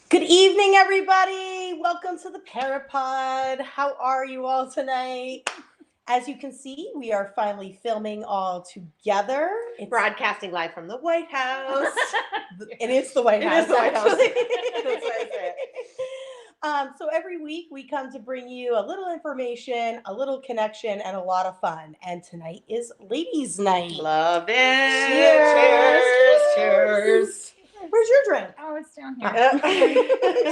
Good evening, everybody. Welcome to the Parapod. How are you all tonight? As you can see, we are finally filming all together. It's broadcasting live from the White House. It is the White House. It is the White House. That's what I said. So every week we come to bring you a little information, a little connection, and a lot of fun. And tonight is Ladies' Night. Love it. Cheers. Cheers. Where's your drink? Oh, it's down here.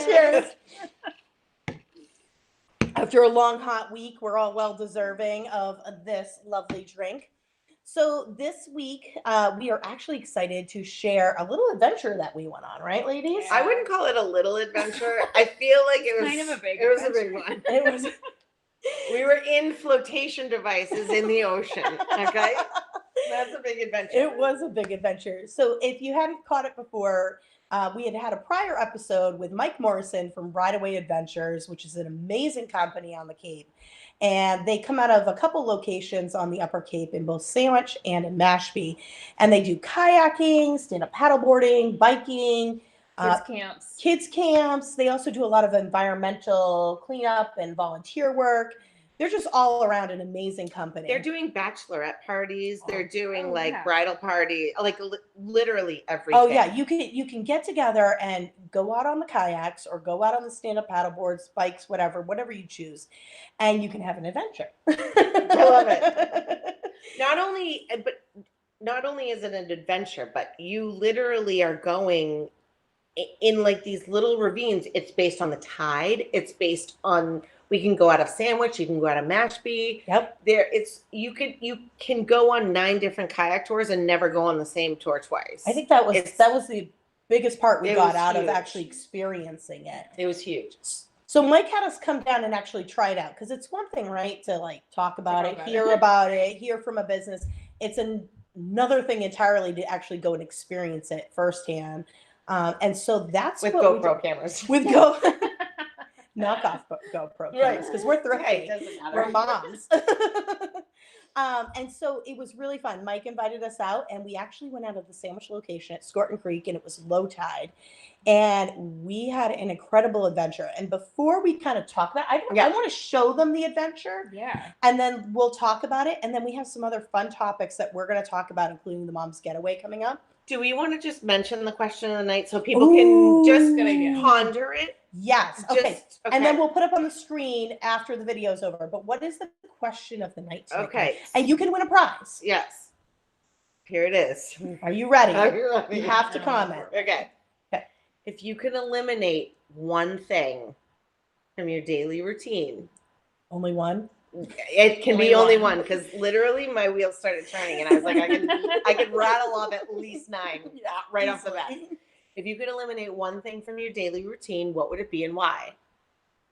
Cheers. After a long, hot week, we're all well deserving of this lovely drink. So this week, we are actually excited to share a little adventure that we went on, right, ladies? I wouldn't call it a little adventure. I feel like it was kind of a big. It was a big one. It was. We were in flotation devices in the ocean. Okay, that's a big adventure. It was a big adventure. So if you hadn't caught it before, we had a prior episode with Mike Morrison from Rideaway Adventures, which is an amazing company on the Cape. And they come out of a couple locations on the Upper Cape in both Sandwich and in Mashpee. And they do kayaking, stand-up paddleboarding, biking, kids camps. They also do a lot of environmental cleanup and volunteer work. They're just all around an amazing company. They're doing bachelorette parties. They're doing bridal party, like literally everything. Oh yeah, you can get together and go out on the kayaks or go out on the stand-up paddleboards, bikes, whatever you choose, and you can have an adventure. I love it. Not only is it an adventure, but you literally are going in like these little ravines. It's based on the tide. It's based on. We can go out of Sandwich. You can go out of Mashpee. Yep. You can go on 9 different kayak tours and never go on the same tour twice. I think that was the biggest part we got out of actually experiencing it. It was huge. So Mike had us come down and actually try it out, because it's one thing, right, to like talk about it, hear about it, hear from a business. It's another thing entirely to actually go and experience it firsthand. And so that's with what GoPro cameras. With knock off GoPro cameras, because we're thrifty. We're moms. And so it was really fun. Mike invited us out, and we actually went out of the Sandwich location at Scorton Creek, and it was low tide. And we had an incredible adventure. And before we kind of talk about it, I want to show them the adventure. Yeah. And then we'll talk about it. And then we have some other fun topics that we're going to talk about, including the Mom's Getaway coming up. Do we want to just mention the question of the night so people can just ponder it? Yes. Okay. And then we'll put up on the screen after the video's over. But what is the question of the night tonight? Okay. And you can win a prize. Yes. Here it is. Are you ready? You You have to comment. Okay. If you could eliminate one thing from your daily routine. Only one? It can be only one, because literally my wheels started turning and I was like, I could rattle off at least 9 right off the bat. If you could eliminate one thing from your daily routine, what would it be and why?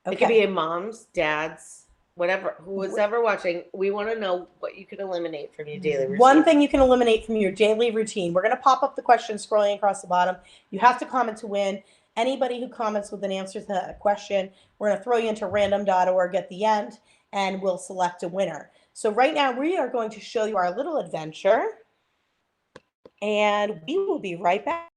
Okay. It could be a mom's, dad's, whatever, who was ever watching. We want to know what you could eliminate from your daily routine. One thing you can eliminate from your daily routine. We're going to pop up the question scrolling across the bottom. You have to comment to win. Anybody who comments with an answer to that question, we're going to throw you into random.org at the end, and we'll select a winner. So right now we are going to show you our little adventure, and we will be right back.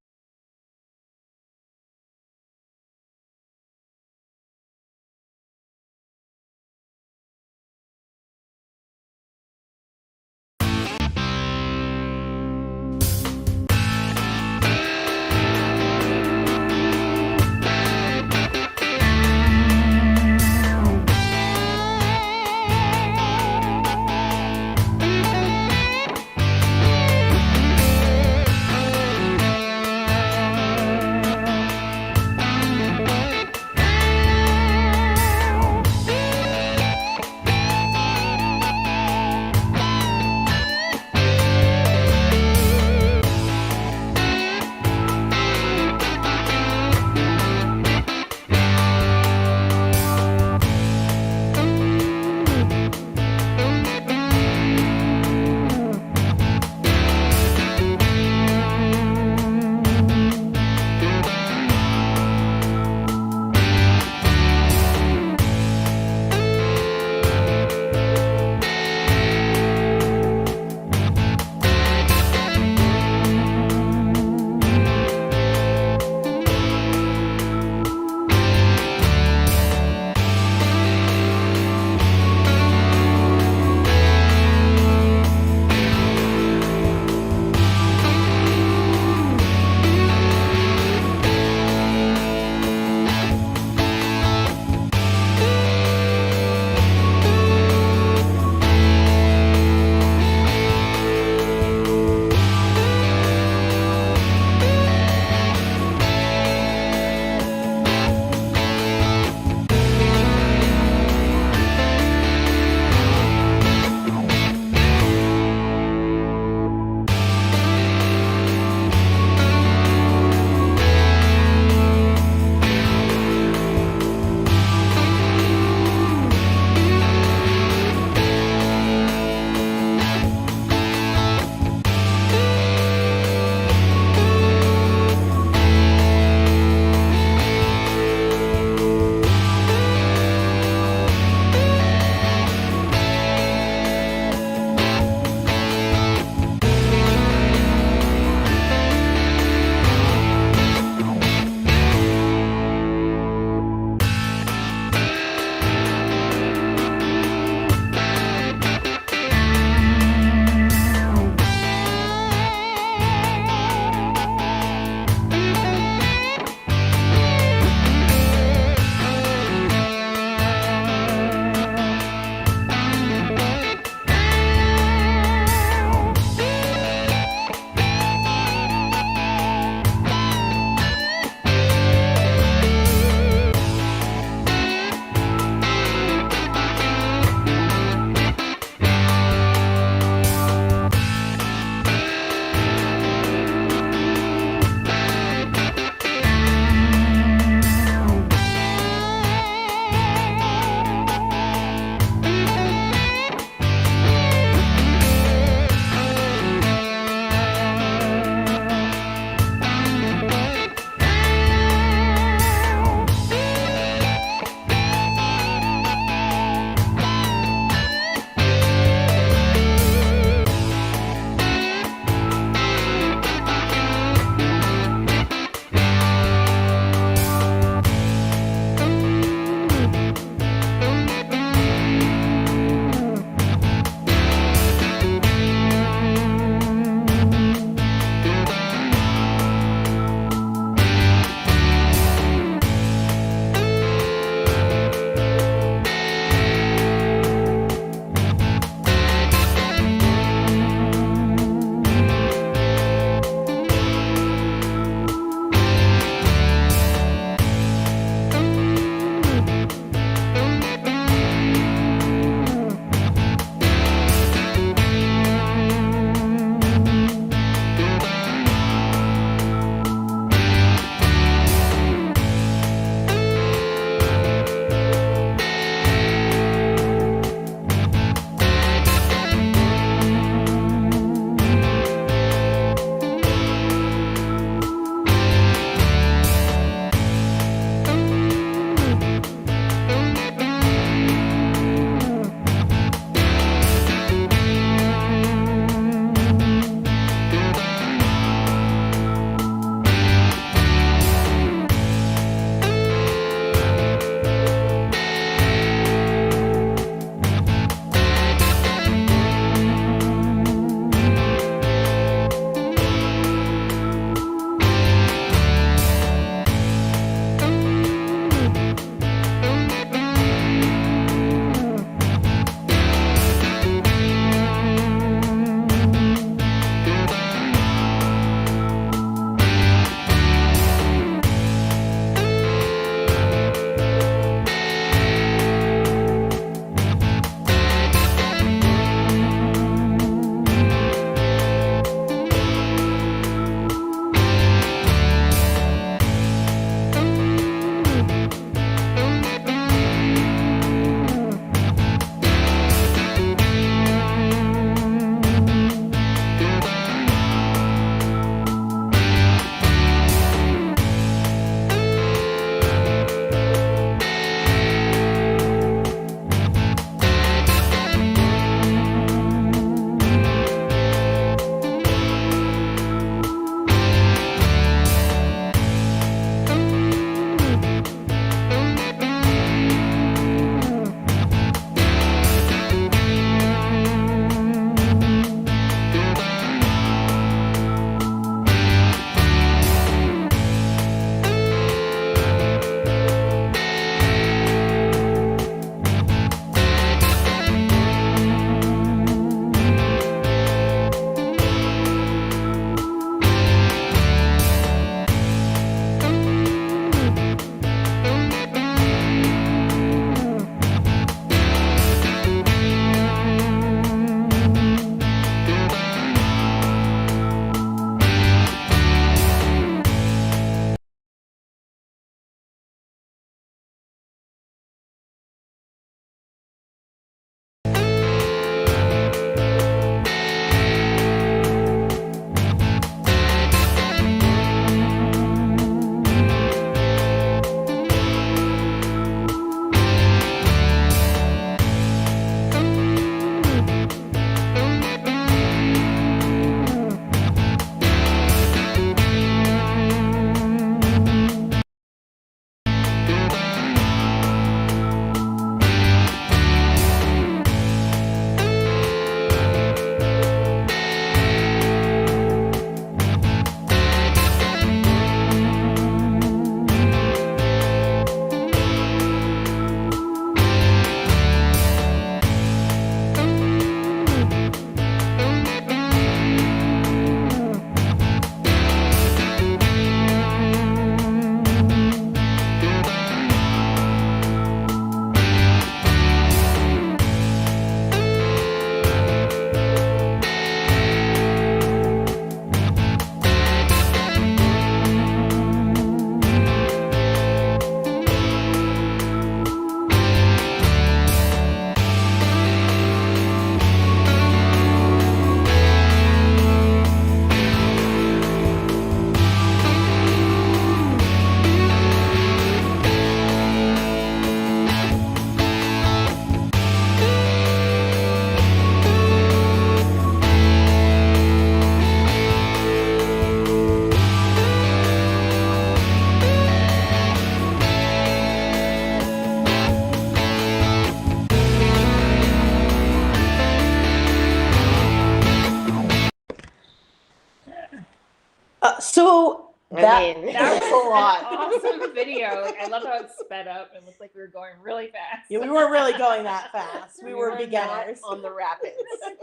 So That was a lot. Awesome video. Like, I love how it sped up and looked like we were going really fast. yeah, we weren't really going that fast. We were not beginners. on the rapids.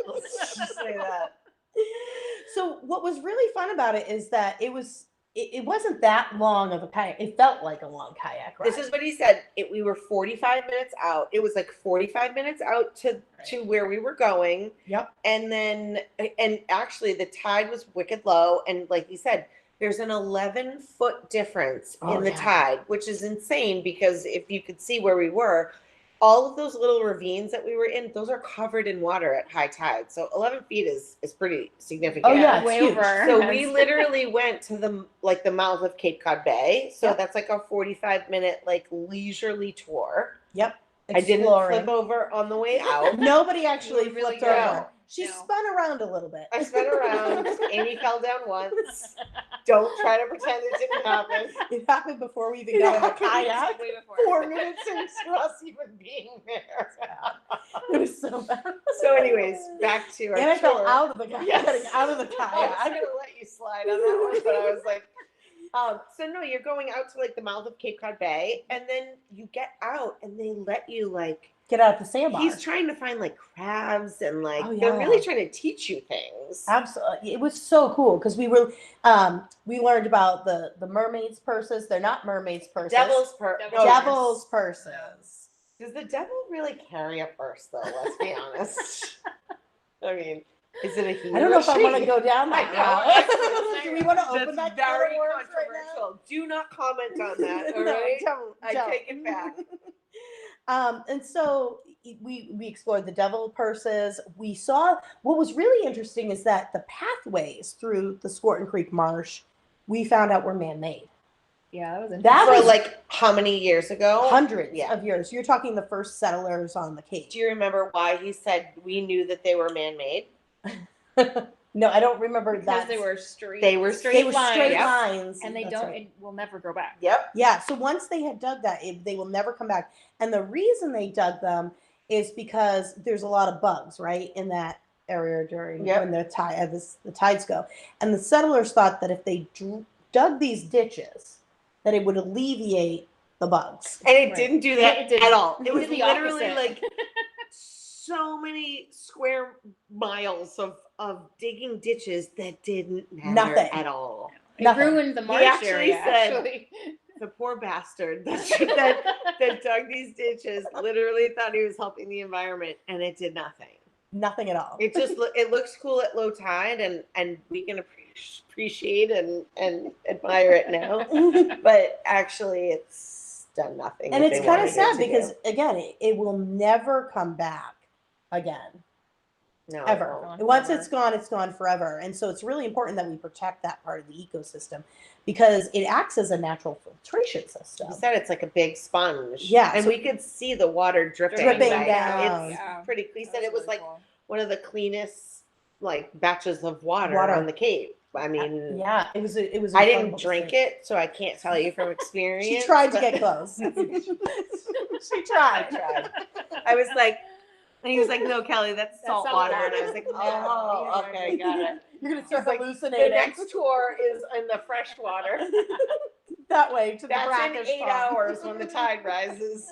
Let's just say that. So what was really fun about it is that it wasn't that long of a kayak. It felt like a long kayak ride. This is what he said. We were 45 minutes out. It was like 45 minutes out to where we were going. Yep. And actually the tide was wicked low. And like he said, there's an 11-foot difference in the tide, which is insane because if you could see where we were, all of those little ravines that we were in, those are covered in water at high tide. So 11 feet is pretty significant. Oh yeah, way it's huge. over. So we literally went to the mouth of Cape Cod Bay. So that's like a 45-minute like leisurely tour. Yep. I didn't flip over on the way out. Nobody actually You really flipped over. don't. She No. spun around a little bit. I spun around. Amy fell down once. Don't try to pretend it didn't happen. It happened before we even got in the kayak. Way before. 4 minutes into us even being there. It was so bad. So anyways, back to our And I fell tour. out of the kayak. Yes. Getting out of the I was kayak. gonna let you slide on that one, but I was like, so no, you're going out to like the mouth of Cape Cod Bay, and then you get out, and they let you like. Get out the sandbar. He's trying to find like crabs and like Oh, they're yeah. really trying to teach you things. Absolutely. It was so cool because we learned about the mermaids' purses. They're not mermaids' purses. Devil's Devil's purses. Does the devil really carry a purse though? Let's be honest. I mean, is it a he? I don't know if I want to she? go down that route. Do we want to open That's that can very of worms right now? controversial. Do not comment on that. All No, right, don't. I take it back. And so we explored the devil purses. We saw what was really interesting is that the pathways through the Squirtin Creek Marsh, we found out were man-made. Yeah, that was interesting. That For was like how many years ago? hundreds Yeah. of years. You're talking the first settlers on the Cape. Do you remember why he said we knew that they were man-made? No, I don't remember because that. they were straight. They were They were straight Yep. lines, and they That's don't. right. It will never grow back. Yep. Yeah, so once they had dug that, they will never come back. And the reason they dug them is because there's a lot of bugs, right, in that area during when the tides go. And the settlers thought that if they dug these ditches, that it would alleviate the bugs. And it Right. didn't do that It didn't. at all. It It was did the literally opposite. like so many square miles of digging ditches that didn't matter Nothing. at all. It Nothing. ruined the He marsh actually area. said- Actually. The poor bastard that dug these ditches literally thought he was helping the environment, and it did nothing. Nothing at all. It just it looks cool at low tide, and we can appreciate and admire it now. But actually, it's done nothing. And that it's they kind of wanted it sad to because, do. again, it will never come back again. No, Ever. Gone Once forever. it's gone forever. And so it's really important that we protect that part of the ecosystem because it acts as a natural filtration system. He said it's like a big sponge. Yeah, and so- we could see the water dripping Dripping back. down. It's Yeah. pretty. He That said it was really like cool. one of the cleanest like batches of water. Water. On the Cape. I mean, Yeah, it was. I incredible didn't to drink see. it, so I can't tell you from experience. She tried to but- get close. She tried. I was like, and he was like, "No, Kelly, that's salt water." And I was like, "Oh, okay, got it." You're gonna start He's like, hallucinating. The next tour is in the fresh water. that way to That's the in brackish 8 pond. hours when the tide rises.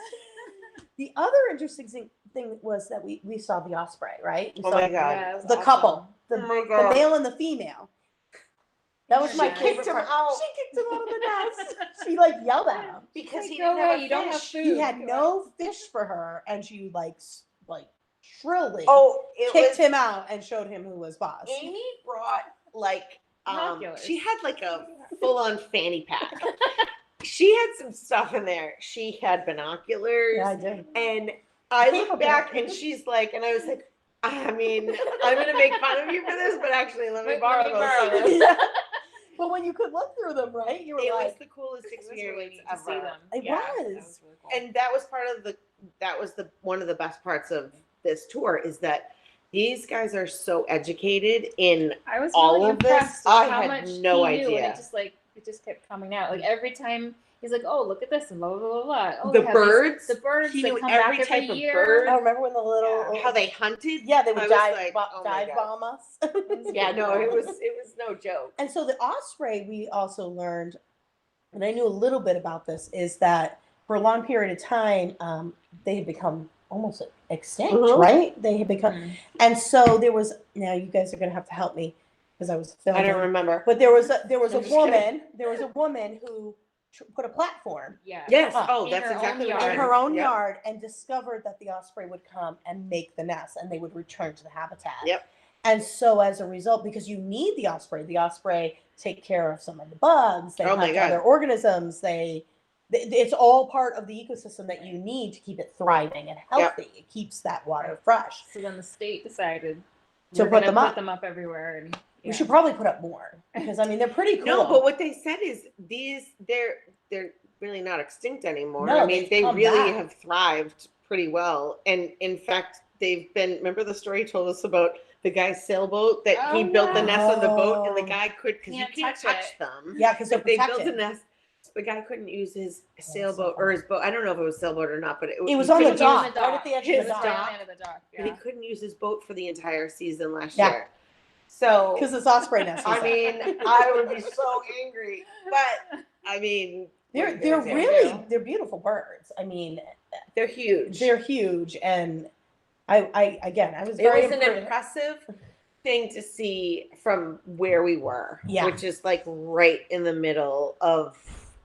The other interesting thing was that we saw the osprey, right? We Oh saw my God. Yeah, it was the awesome. couple, Oh my the God. male and the female. That was my She favorite kicked him part. out. She kicked him out of the nest. She like yelled at him. Because Like, he go didn't have away, a you don't have fish. food. He had no fish for her, and she like shrilly Oh, it kicked was. him out and showed him who was boss. Amy brought like Binoculars. she had like a full-on fanny pack. She had some stuff in there. She had binoculars, Yeah, I did. and I Can't look go back back. and she's like, and I was like, I mean, I'm gonna make fun of you for this, but actually, let me borrow those. But when you could look through them, right? You were It was like, the coolest It was really experience neat to ever. see them. It Yeah, was. that was really cool. And that was part of the one of the best parts of this tour is that these guys are so educated in I was all really of this, impressed with I how had much no he knew, idea. and it just kept coming out. Like every time He's like, oh, look at this and blah blah blah blah. Oh, The they have birds? the birds. He They knew come every back every type of year. bird. I remember when the little How they hunted? yeah, they would I was dive like, oh my dive God. bomb us. Yeah, no, it was no joke. And so the osprey, we also learned, and I knew a little bit about this, is that for a long period of time, they had become almost extinct, Mhm. right? They had become, Mhm. and so there was. Now you guys are going to have to help me because I was filming. I don't remember. But there was a I'm just woman who put a platform Yeah. Yes. Oh, Oh, in that's her exactly own what in I yard. her own Yep. yard and discovered that the osprey would come and make the nest, and they would return to the habitat. Yep. And so as a result, because you need the osprey take care of some of the bugs, they Oh my hunt God. other organisms, it's all part of the ecosystem that you need to keep it thriving and healthy. It keeps that water fresh. So then the state decided To we're put gonna them up. put them up everywhere, and We should probably put up more because I mean they're pretty cool. No, but what they said is they're really not extinct anymore. No, I mean, they've they come really back. have thrived pretty well. And in fact, they've been. Remember the story you told us about the guy's sailboat that he Oh, built the yeah. nest on the boat, and the Oh. guy could because you Can't can't touch touch it. them. Yeah, because they're But they built a protected. nest. The guy couldn't use his so sailboat or funny. his boat. I don't know if it was sailboat or not, but It he was on the couldn't use- dock, right at the edge It of was the right on dock. the end of the dock. And he Yeah. couldn't use his boat for the entire season last Yeah. year. So Because this osprey nest was I there. mean, I would be so angry. But I mean, They're what are you gonna do? really they're beautiful birds. I mean, They're huge. they're huge, and I was It very was an impressed. impressive thing to see from where we were, Yeah. which is like right in the middle of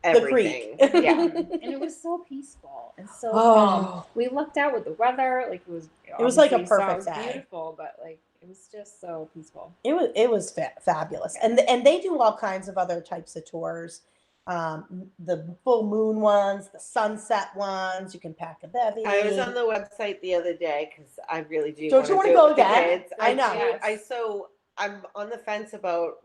The creek. everything. Yeah. And it was so peaceful and so Oh. calm. We lucked out with the weather. Like it was like a obviously you saw perfect it was day. beautiful, but like it was just so peaceful. It was fabulous, and they do all kinds of other types of tours, the full moon ones, the sunset ones. You can pack a bevy. I was on the website the other day because I really do. Don't you wanna wanna do go it with the again? kids. I know. Yes. I'm on the fence about.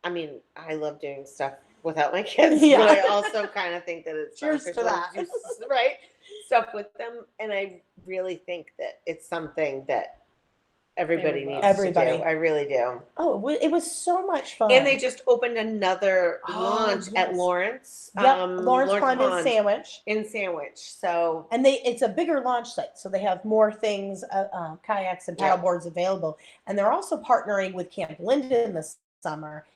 I mean, I love doing stuff without my kids, Yeah. but I also kind of think that it's Cheers to beneficial that. do right stuff with them, and I really think that it's something that everybody needs Everybody. to do. I really do. Oh, it was so much fun. And they just opened another Oh, launch at yes. Lawrence. Yep, Lawrence Pond in Sandwich. In Sandwich. So And it's a bigger launch site, so they have more things, kayaks and Yeah. paddleboards available. And they're also partnering with Camp Linden this summer.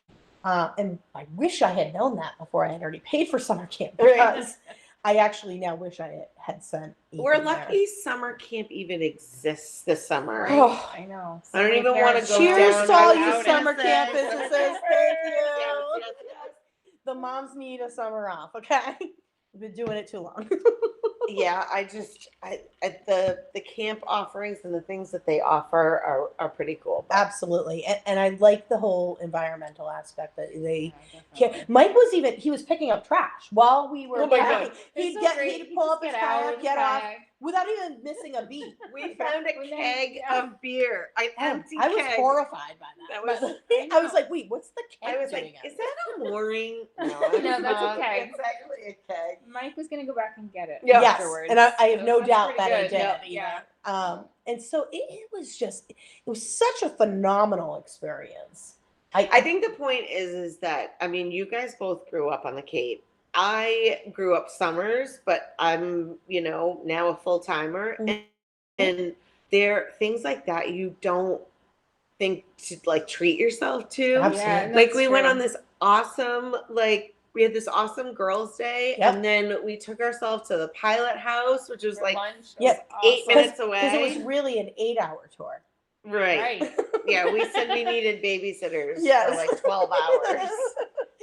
And I wish I had known that before I had already paid for summer camp, Right. because I actually now wish I had sent. we're Ethan there. lucky summer camp even exists this summer. Right? Oh. I know. I don't many even wanna parents go don't Cheers down to all and you out summer and camp say- businesses. Thank you. Yes. The moms need a summer off, okay? We've been doing it too long. Yeah, the camp offerings and the things that they offer are pretty cool. But Absolutely. And I like the whole environmental aspect that they Yeah, Yeah, Mike was picking up trash while we were Oh my kayaking. God. He'd pull up his kayak, get off without even missing a beat. we found a And then- keg of beer, an empty I was keg. horrified by that. That was- I was like, wait, what's the keg I was doing like, out is that a mooring? No, No, that's a keg. It's actually a keg. Mike was gonna go back and get it Yeah. Yes, afterwards. and I have So no that's doubt pretty that I good. did. Yep, either. yeah. And so it was such a phenomenal experience. I think the point is that I mean, you guys both grew up on the Cape. I grew up summers, but I'm now a full timer, and there things like that you don't think to like treat yourself to. Absolutely. Yeah, Like that's we went true. on this awesome we had this awesome girls' day, Yep. and then we took ourselves to the Pilot House, which was For like lunch. It Yep. was 8 awesome. minutes Because it was away. really an 8-hour tour. Right. Yeah, we said we needed babysitters Yes. for like 12 hours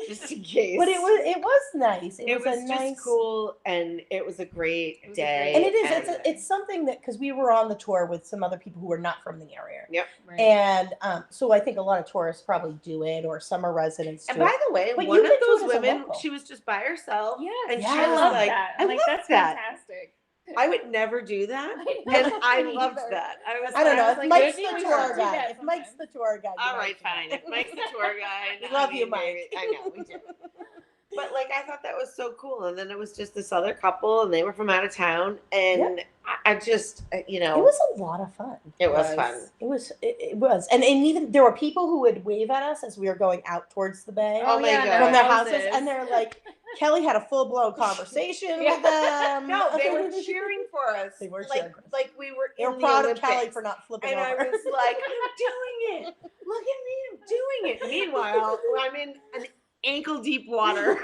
just in case. But it was nice. It was a just nice, cool, and it was a great It was a day. great and it is. and- It's something that because we were on the tour with some other people who were not from the area, Right. and so I think a lot of tourists probably do it, or summer residents do And by it. the way, But one you of could do those it as a women, local. she was just by herself. Yes, and she I was love like, that. I I'm like, love that's that. fantastic. I would never do that. I And know, I me loved either. that. I was I don't know. I If was like, Mike's maybe the we tour should do guide, that if Mike's the tour guide, you all might right, do fine. that. If Mike's the tour guide, We love I you, mean, Mike. maybe- I know we do. But like I thought that was so cool, and then it was just this other couple, and they were from out of town, and I just It was a lot of fun. It was fun. It was, and even there were people who would wave at us as we were going out towards the bay. Oh my God. From their houses, and they're like, Kelly had a full blown conversation with them. No, they were cheering for us. They were like, cheering for us. like we were. They were in proud the of Kelly Olympics. for not flipping And over. I was like, I'm doing it. Look at me, I'm doing it. Meanwhile, I'm in an ankle deep water.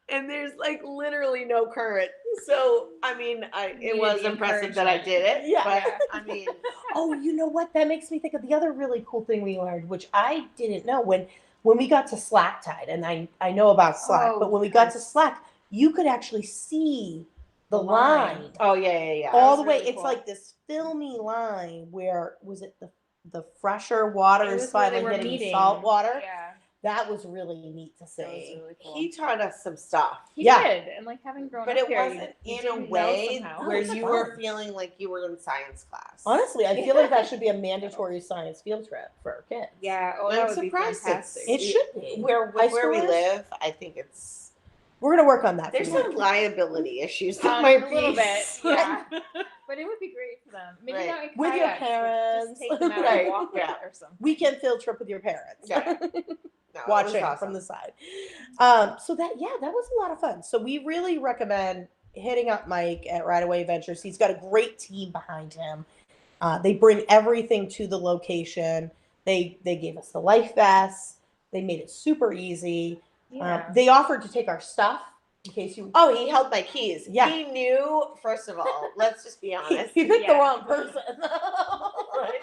And there's like literally no current. So, I mean, it was impressive that I did it. Yeah. But, I mean. Oh, you know what? That makes me think of the other really cool thing we learned, which I didn't know when we got to slack tide. And I know about slack, but when we got to slack, you could actually see the line. Oh, yeah. All the way. really It's cool. like this filmy line where, was it the fresher water is finally hitting salt water? Yeah. That was really neat to That was see. really cool. He taught us some stuff. He Yeah. did, and like having grown But up it here, wasn't you in a didn't know way somehow. where It was you fun. were feeling like you were in science class. Honestly, I feel like that should be a mandatory science field trip for our kids. Yeah, oh, I'm that would surprised be fantastic. It should be. Where High we schoolers? live, I think it's. We're going to work on that. There's for you. some liability issues that A might little be. bit, yeah. But it would be great for them. Maybe Right. not in With your kayaks, but parents. Just take them out Right, and walk yeah. or something. Weekend field trip with your parents. Yeah. No, it was Watching awesome. from the side. So that was a lot of fun. So we really recommend hitting up Mike at Rideaway Adventures. He's got a great team behind him. They bring everything to the location. They gave us the life vests. They made it super easy. Yeah. They offered to take our stuff in case you. Oh, he held my keys. Yeah. He knew, first of all, let's just be honest. He picked the Yeah. wrong person. Right?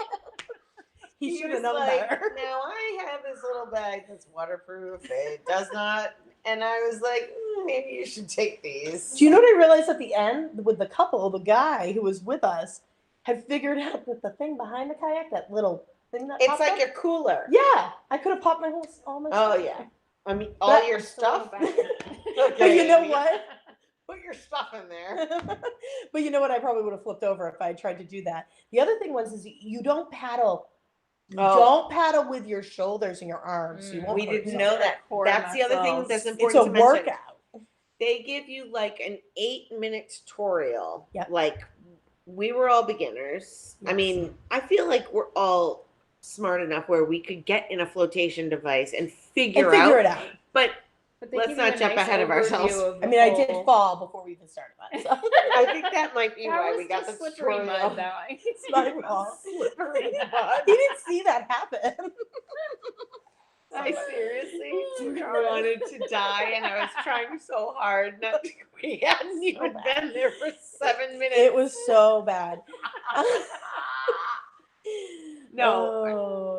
He should was have known like, better. Now I have this little bag that's waterproof. It does not. And I was like, maybe you should take these. Do you know what I realized at the end with the couple, the guy who was with us had figured out that the thing behind the kayak, that little thing that It's popped like up, a cooler. yeah, I could have popped all my Oh, stuff. yeah. I mean, all But- your stuff. But you know what? Put your stuff in there. But you know what? I probably would have flipped over if I had tried to do that. The other thing is you don't paddle. You Oh. don't paddle with your shoulders and your arms. You won't We hurt didn't yourself. know that. Core That's the other thing muscles. that's It's important a to mention. workout. They give you like an 8-minute tutorial. Yep. Like we were all beginners. I Yes. mean, I feel like we're all smart enough where we could get in a flotation device and figure it out. But But they Let's give you not a jump nice ahead of ourselves. overview of I mean, I did the fall before we even started that. So. I think that might be That why was we got just the slippery tutorial. mud, though. It's my fault. Slippery mud. He didn't see that happen. I seriously wanted to die, and I was trying so hard not to. We hadn't even bad. been there for 7 minutes. It was so bad. No.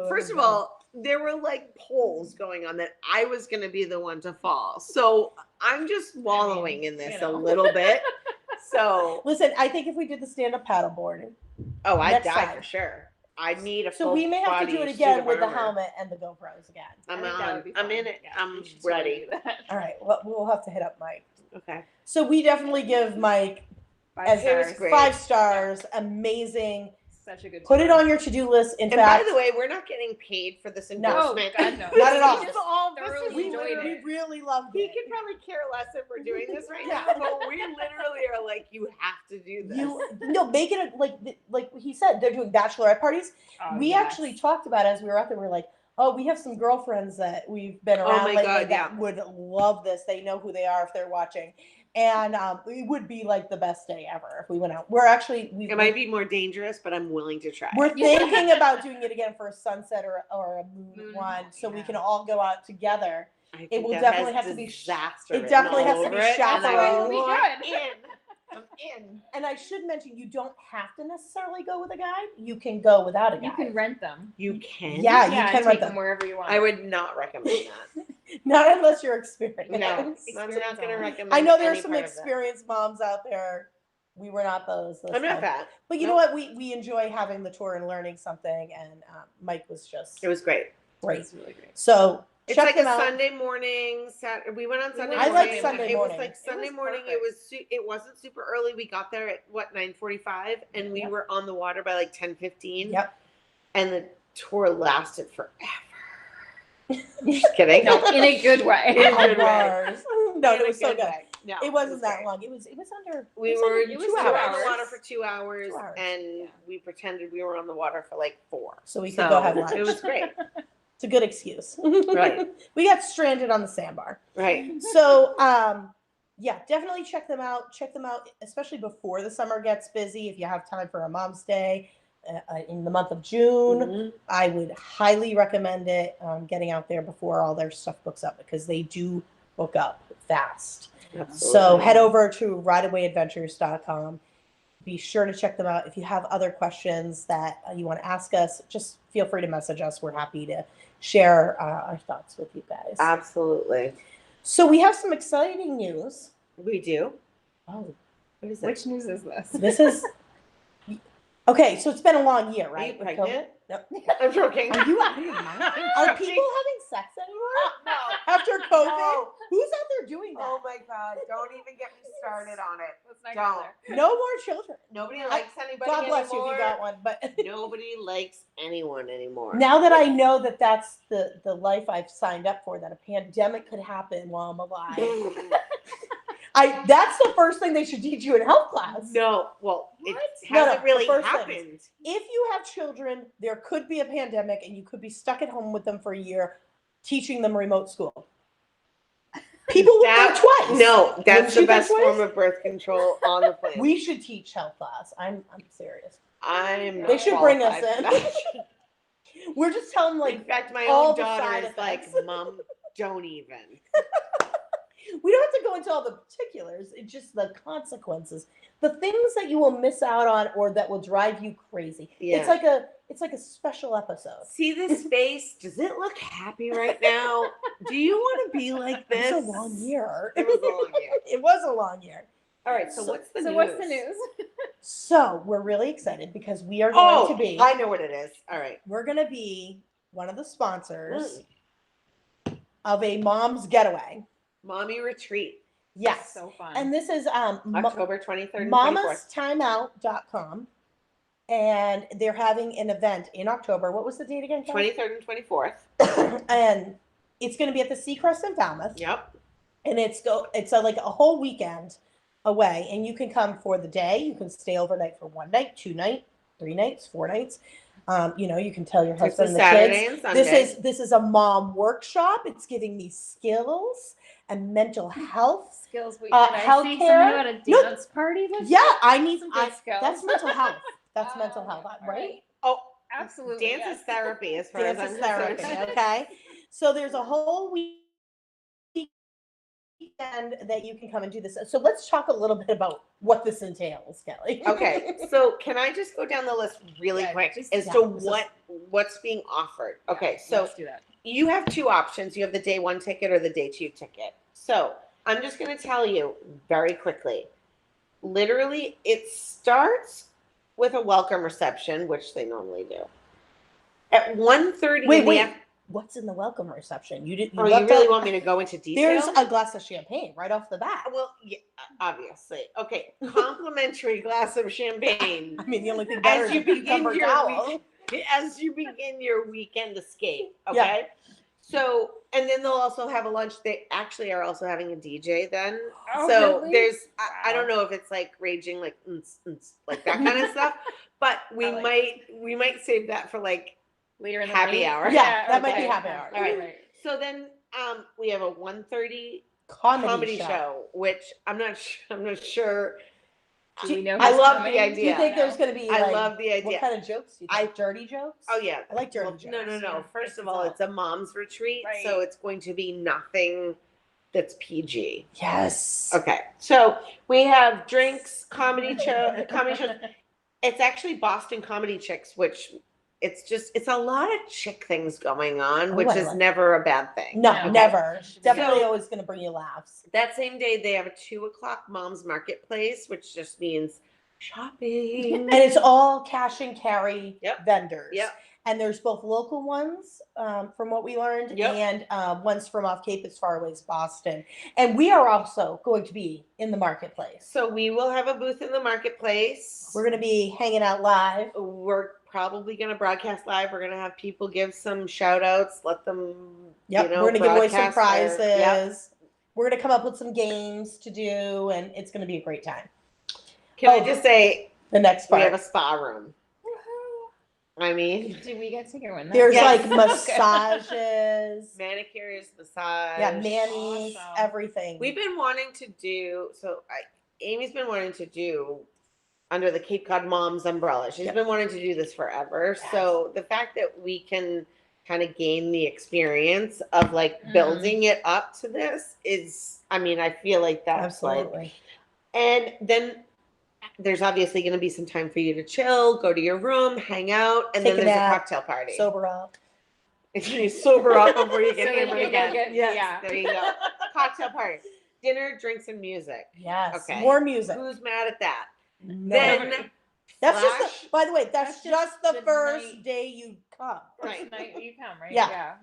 Oh, First of all, there were like polls going on that I was going to be the one to fall. So I'm just wallowing in this you know. a little bit. So, listen, I think if we did the stand-up paddleboarding, oh, I'd Next die time. for sure. I need a so full we may have to do body it again suit of with the armor. helmet and the GoPros again. I'm I think that on. would be I'm fun. in it. Yeah, I'm we should totally ready. do that. All right, well, we'll have to hit up Mike. Okay. So we definitely give Mike 5 as It was stars. great. 5 stars. Amazing. Such a good Put it tour. on your to-do list. In And fact, by the way, we're not getting paid for this No. Oh, endorsement. God, no. Not at all. We just all this thoroughly is we, enjoyed we it. really loved He it. could probably care less if we're doing this right Yeah. now, but we literally are like, you have to do this. Make it like he said. They're doing bachelorette parties. Oh, We yes. actually talked about it as we were out there. We were like, oh, we have some girlfriends that we've been Oh around my lately God, that yeah. would love this. They know who they are if they're watching, and it would be like the best day ever if we went out. We're actually It might be more dangerous, but I'm willing to try. we're thinking about doing it again for a sunset or a moon Moon, one, so we yeah. can all go out together. I think It will that definitely has have to be disaster it written definitely all has to over be it, and I chaperoned. We want should. in. I'm in. And I should mention, you don't have to necessarily go with a guide. You can go without a guide. You can rent them. You can. Yeah, you and can take rent them them. wherever you want. I would not recommend that. Not unless you're experienced. No, I'm Experience not going to only. recommend. I know there are any some part of that. experienced moms out there. We were not those. this I'm not time. fat. But you know what? We enjoy having the tour and learning something. And Mike was just It was great. great. It's really great. So It's check like them a out. Sunday morning. We went on Sunday I morning. like Sunday It was morning. like Sunday was morning. It was. It wasn't super early. We got there at 9:45, and we Yep. were on the water by like 10:15. Yep. And the tour lasted forever. Just kidding. No, in a good way. In a On good way. bars. No, In it a was so good. way. No, It wasn't was that great. long. It was under. We it was were under 2 on hours. the water for 2 hours, 2 hours. and Yeah. we pretended we were on the water for like 4. So we could go have It lunch. was great. It's a good excuse. Right. We got stranded on the sandbar. Right. So, yeah, definitely check them out. Check them out, especially before the summer gets busy. If you have time for a Mom's Day in the month of June, Mhm. I would highly recommend it. Getting out there before all their stuff books up because they do book up fast. So Absolutely. head over to rideawayadventures.com. Be sure to check them out. If you have other questions that you want to ask us, just feel free to message us. We're happy to share our thoughts with you guys. Absolutely. So we have some exciting news. We do. Oh, What is it? Which news is this? this is okay. So it's been a long year, Are right? you with pregnant? COVID? Yep. I'm joking. Are you out of your mind? Are people having sex anymore No. after COVID? No. Who's out there doing that? Oh my God! Don't even get me started on it. Let's not Don't. go there. No more children. Nobody likes anybody God bless anymore. you if you got one, but Nobody likes anyone anymore. now that I know that that's the life I've signed up for, that a pandemic could happen while I'm alive. That's the first thing they should teach you in health class. No, well, it No, hasn't the really first happened. things. If you have children, there could be a pandemic and you could be stuck at home with them for a year, teaching them remote school. People would think twice. No, Wouldn't that's the you think best twice? form of birth control on the planet. We should teach health class. I'm serious. I'm They should bring us qualified for in. that. We're just telling In like fact, my all own the daughter side is like, effects. "Mom, don't even." we don't have to go into all the particulars. It's just the consequences, the things that you will miss out on or that will drive you crazy. Yeah. It's like a special episode. See this face? Does it look happy right now? Do you want to be like this? It was a long year. It was a long year. It was a long year. All right. So what's the So news? what's the news? So we're really excited because we are going to be. I know what it is. All right. We're going to be one of the sponsors Mm. of a Mom's Getaway. Mommy retreat, Yes. So fun. And this is October 23rd and 24th. mamastimeout.com. And they're having an event in October. What was the date again, Kelly? 23rd and 24th. And it's going to be at the Seacrest in Falmouth. Yep. And it's like a whole weekend away. And you can come for the day. You can stay overnight for 1 night, 2 nights, 3 nights, 4 nights. You can tell your It's a husband and the Saturday kids. and Sunday. This is a mom workshop. It's giving me skills and mental health. Skills. Wait, did I see somebody healthcare. at a No. dance party? This Yeah, year? I need Some good skills. that's mental health. That's Oh, mental health, all right? Oh, Absolutely. dance yes. is therapy as far Dance as is I'm therapy, concerned. okay? So there's a whole weekend that you can come and do this. So let's talk a little bit about what this entails, Kelly. Okay, so can I just go down the list really Yeah, quick just- as yeah, to this is- what's being offered? Okay, so Let's do that. you have 2 options. You have the day 1 ticket or the day 2 ticket. So I'm just going to tell you very quickly. Literally, it starts with a welcome reception, which they normally do. At 1:30 Wait. What's in the welcome reception? You Oh, you really want me to go into detail? There's a glass of champagne right off the bat. Well, yeah, obviously. Okay, complimentary glass of champagne I mean, the only thing better as is you a cucumber begin your towel. as you begin your weekend escape. Okay. Yeah. So, and then they'll also have a lunch. They actually are also having a DJ then. Oh, So really? there's, I don't Wow. know if it's like raging, like like that kind of stuff. But we I like might save that for like. Later in the Happy week? hour. Yeah, that might be okay. happy hour. All right. Right. So then we have a 1:30 Comedy show. show, which I'm not sure. Do we know I who's love coming? the idea. Do you think there's going to be I like, love the idea. what kind of jokes do you think? Dirty jokes? Oh yeah. I like dirty Well, jokes. no. Yeah, First this of is all, all- it's a mom's retreat, Right. so it's going to be nothing that's PG. Yes. Okay, so we have drinks, comedy shows. It's actually Boston Comedy Chicks, which it's a lot of chick things going on, Oh, which I is like never a bad thing. No, Okay. never. Definitely So- always going to bring you laughs. That same day, they have a 2:00 Mom's Marketplace, which just means shopping. And it's all cash and carry Yep. vendors. Yep. And there's both local ones, from what we learned, Yep. and ones from off Cape as far away as Boston. And we are also going to be in the marketplace. So we will have a booth in the marketplace. We're going to be hanging out live. We're probably going to broadcast live. We're going to have people give some shout outs, let them, Yep, you know, we're going to give away some broadcast prizes. Yep. We're going to come up with some games to do, and it's going to be a great time. Can I just say, the next part. We have a spa room. I mean, do we get to go in there? There's Yes. like massages, manicures, massage. yeah, manis, Awesome. everything. We've been wanting to do, Amy's been wanting to do under the Cape Cod Moms umbrella. She's Yep. been wanting to do this forever. Yes. So the fact that we can kind of gain the experience of like building it up to this is, I mean, I feel like that's Absolutely. like, and then there's obviously going to be some time for you to chill, go to your room, hang out, and Take then a there's nap, a cocktail party. sober up. You sober up before you get So you hammered can again. get- Yes. yeah. There you go. Cocktail party. Dinner, drinks, and music. Yes, Okay. more music. Who's mad at that? No. Then That's Flash- just the, by the way, that's just the the first night. day you come. First night you come, right? Yeah.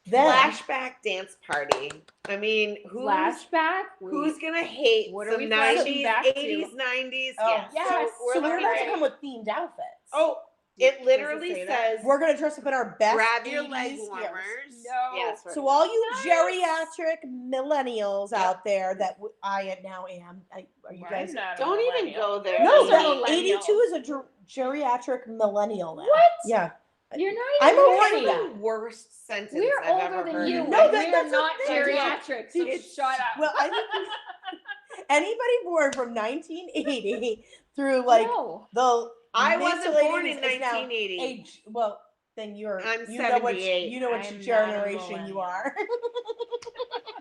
Then flashback dance party. I mean, Flashback? who's gonna hate What are some we flashing 90s, back to? 80s, 90s? Oh, Yes. yes. So we're so we're looking gonna have at- to come with themed outfits. Oh, it literally say that? says We're gonna dress up in our best. grab your 80s leg gears. warmers. No. Yes. So all you Nice. geriatric millennials Yep. out there that I now am, are you I'm guys? not a Don't even millennial. go there. No, Those are that millennials. 82 is a geriatric millennial now. What? Yeah. You're not I'm even okay born with yet. that. the worst sentence We're I've older ever than heard. you. No, and that- we're that's not a thing. geriatric. So Did- shut up. Well, I think anybody born from 1980 through like no. the I mid wasn't to late born in 80s is now 1980. age. Well, then you're I'm you know what 78. you know which I'm not a generation you millennial. are.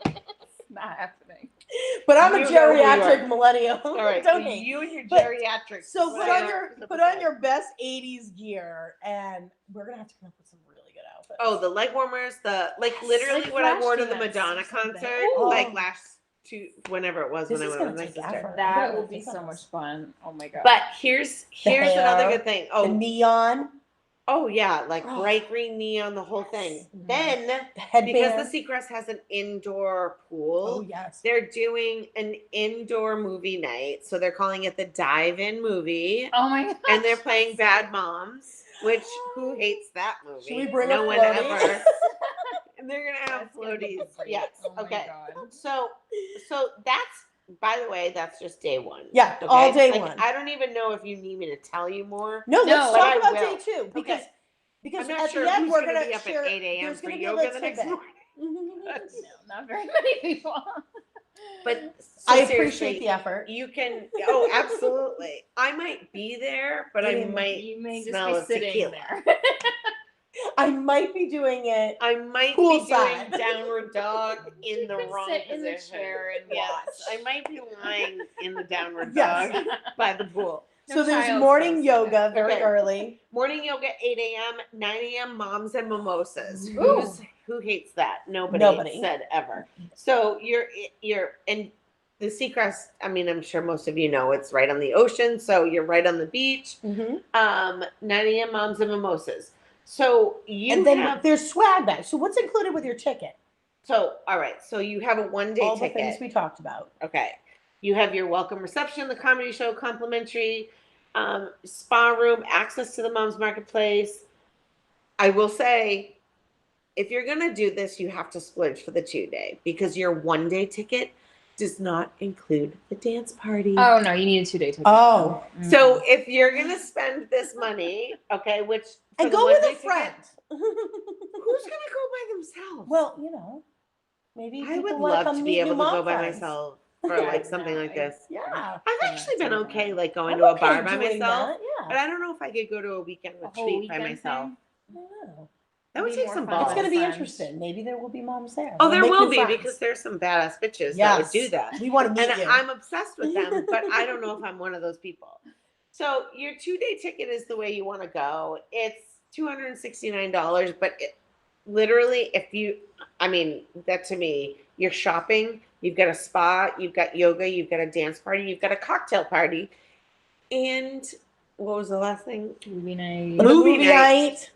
It's not happening. But I'm a You know who you geriatric are. millennial. All right, Don't so hate. you and your But- geriatric. So put whatever. on your best 80s gear, and we're gonna have to come up with some really good outfits. Oh, the leg warmers, Like literally what I wore to the Flashdance Madonna or something. concert, Ooh. like whenever it was This when I is went gonna with my take sister. effort. That Yeah, will be think so about much this. fun. Oh my god. But here's another hair, good thing. the Oh, neon, oh yeah, like Oh. bright green neon, the whole thing. Yes. Then the headband. because the Seacrest has an indoor pool, oh yes. they're doing an indoor movie night. So they're calling it the Dive-In Movie. Oh my god. And they're playing Bad Moms, which who hates that movie? Should we bring no a one floaty? ever. And they're gonna have That's gonna be floaties. great. Yes. Oh my Okay. God. So that's, by the way, that's just day one. Yeah, all day Like, one. I don't even know if you need me to tell you more. No, let's No, talk I about will. day two because Okay. because I'm not at sure the end who's we're gonna gonna be up share. at 8 a.m. There's for gonna be a yoga little the next tidbit. morning. No, not very many people. But so I seriously, appreciate the effort. You can. Oh, absolutely. I might be there, but I You might. You may just smell be of sitting tequila. there. I might be doing it. I might Poolside. be doing downward dog in You the can wrong sit in the position. chair and Yes, watch. I might be lying in the downward Yes. dog by the pool. So No there's child's morning supposed to. yoga very Okay. early. Morning yoga 8 a.m., 9 a.m. moms and mimosas. Ooh. Who hates that? Nobody, Nobody. said ever. So you're and the Seacrest, I mean, I'm sure most of you know it's right on the ocean, so you're right on the beach. Mm-hmm. 9 a.m. moms and mimosas. So you And then have there's swag bags. So what's included with your ticket? all right. So you have a 1 day All the ticket. things we talked about. Okay. You have your welcome reception, the comedy show, complimentary, spa room, access to the Moms Marketplace. I will say, if you're going to do this, you have to splurge for the 2 day because your 1 day ticket does not include the dance party. Oh no, you need a 2-day ticket. Oh. So if you're going to spend this money, okay, which for And the go with 1 day a friend. ticket, who's going to go by themselves? Well, you know, maybe I people would wanna love come to meet be able new to go mom by friends. myself for Yeah, like something no, like this. Yeah. I've Yeah, actually been do okay, that. like going I'm to a okay bar by doing myself, that, but Yeah. I don't know if I could go to a weekend A whole retreat by weekend myself. thing? I don't know. That would Be take more some fun. balls. It's going to be friends. interesting. Maybe there will be moms there. Oh, We'll there make will new be friends. because there's some badass bitches that Yes. would do that. We want to meet And you. I'm obsessed with them, but I don't know if I'm one of those people. So your 2 day ticket is the way you want to go. It's $269, but literally, that to me, you're shopping, you've got a spa, you've got yoga, you've got a dance party, you've got a cocktail party, and what was the last thing? Movie night. The movie night.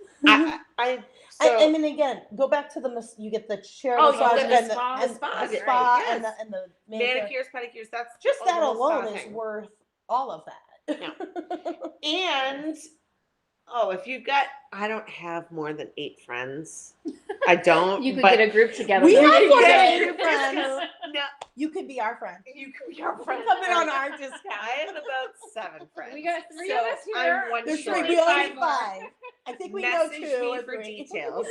So, mean, again, go back to you get the chair Oh, you massage get the and spa, and the spa, the right, spa yes. and the manicure. manicures, pedicures, that's Just that the whole spa alone is thing. worth all of that. And Oh, if you've got, I don't have more than 8 friends. I don't. You could but get a group together. We and have you more could than get 8 a friends. No, You could be our friend. you could be our friend. Come in on our discount. I have about 7 friends. We got 3 so of us here. I'm one There's short. 3. We only Five need more. 5. I think we know Message 2 me or for 3. details.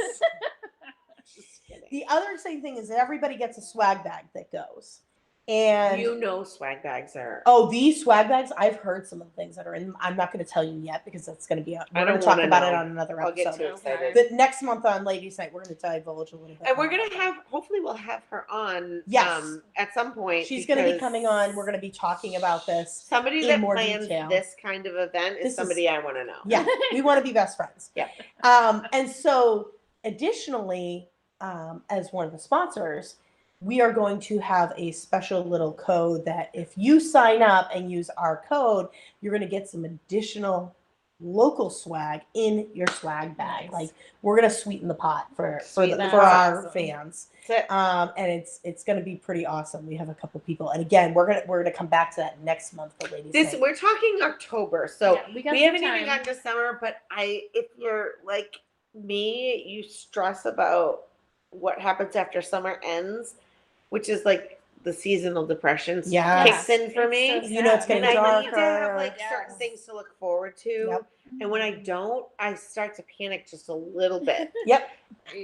Just kidding. The other exciting thing is that everybody gets a swag bag that goes. And You know swag bags are. oh, these swag bags, I've heard some of the things that are in. I'm not going to tell you yet because that's going to be, we're going to talk about it on another I'll get episode. too excited. But next month on Ladies Night, we're going to divulge a little bit. And we're more going about to have, hopefully we'll have her on Yes. At some point. She's going to be coming on. We're going to be talking about this. Somebody in that more plans detail. this kind of event is This is- somebody I want to know. Yeah, we want to be best friends. Yeah. And so additionally, as one of the sponsors, we are going to have a special little code that if you sign up and use our code, you're going to get some additional local swag in your swag bag. Nice. Like we're going to sweeten the pot for Sweeten the for pot. our Awesome. fans. That's it. And it's going to be pretty awesome. We have a couple people, and again, we're gonna come back to that next month for Ladies Night. We're talking October, so Yeah, we got we some haven't even time. gotten to summer. But if you're like me, you stress about what happens after summer ends, which is like the seasonal depression Yeah. kicks in for It's me. so You know, it's sad. And getting I need to have darker. like certain Yes. things to look forward to. Yep. And when I don't, I start to panic just a little bit. Yep.